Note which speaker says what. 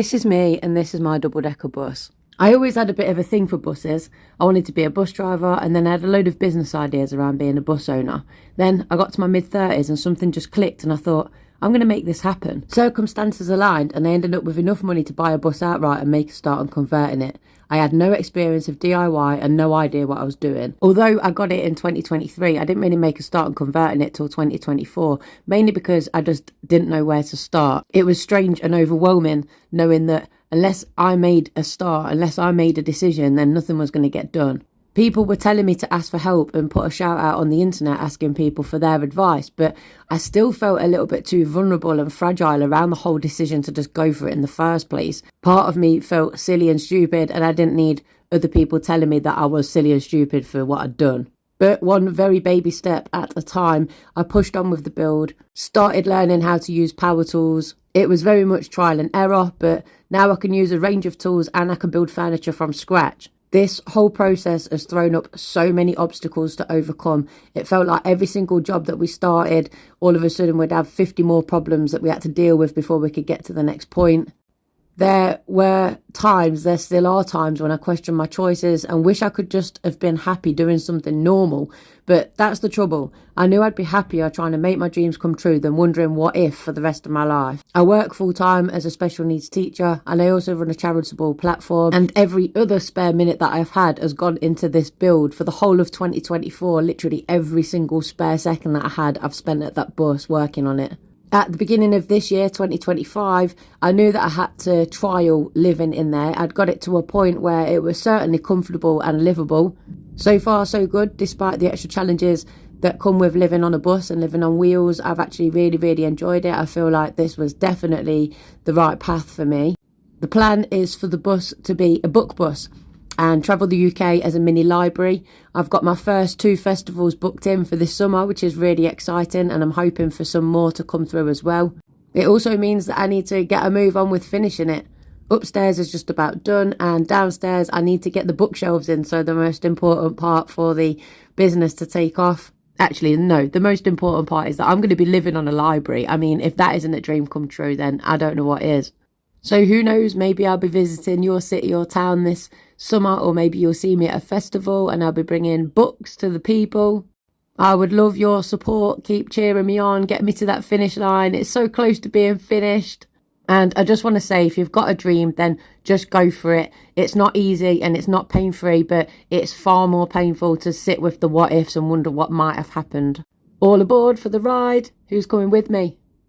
Speaker 1: This is me and this is my double-decker bus. I always had a bit of a thing for buses. I wanted to be a bus driver, and then I had a load of business ideas around being a bus owner. Then I got to my mid-30s and something just clicked and I thought, I'm going to make this happen. Circumstances aligned and I ended up with enough money to buy a bus outright and make a start on converting it. I had no experience of DIY and no idea what I was doing. Although I got it in 2023, I didn't really make a start on converting it till 2024, mainly because I just didn't know where to start. It was strange and overwhelming knowing that unless I made a start, unless I made a decision, then nothing was going to get done. People were telling me to ask for help and put a shout out on the internet asking people for their advice, but I still felt a little bit too vulnerable and fragile around the whole decision to just go for it in the first place. Part of me felt silly and stupid, and I didn't need other people telling me that I was silly and stupid for what I'd done. But one very baby step at a time, I pushed on with the build, started learning how to use power tools. It was very much trial and error, but now I can use a range of tools and I can build furniture from scratch. This whole process has thrown up so many obstacles to overcome. It felt like every single job that we started, all of a sudden we'd have 50 more problems that we had to deal with before we could get to the next point. There still are times when I question my choices and wish I could just have been happy doing something normal. But that's the trouble. I knew I'd be happier trying to make my dreams come true than wondering what if for the rest of my life. I work full time as a special needs teacher, and I also run a charitable platform, and every other spare minute that I've had has gone into this build. For the whole of 2024, literally every single spare second that I had, I've spent at that bus working on it. At the beginning of this year, 2025, I knew that I had to trial living in there. I'd got it to a point where it was certainly comfortable and livable. So far, so good, despite the extra challenges that come with living on a bus and living on wheels. I've actually really, really enjoyed it. I feel like this was definitely the right path for me. The plan is for the bus to be a book bus and travel the UK as a mini library. I've got my first 2 festivals booked in for this summer, which is really exciting, and I'm hoping for some more to come through as well. It also means that I need to get a move on with finishing it. Upstairs is just about done, and downstairs I need to get the bookshelves in, so the most important part for the business to take off. Actually, no, the most important part is that I'm going to be living on a library. I mean, if that isn't a dream come true, then I don't know what is. So who knows, maybe I'll be visiting your city or town this summer, or maybe you'll see me at a festival and I'll be bringing books to the people. I would love your support. Keep cheering me on, get me to that finish line. It's so close to being finished. And I just want to say, if you've got a dream, then just go for it. It's not easy and it's not pain-free, but it's far more painful to sit with the what ifs and wonder what might have happened. All aboard for the ride. Who's coming with me?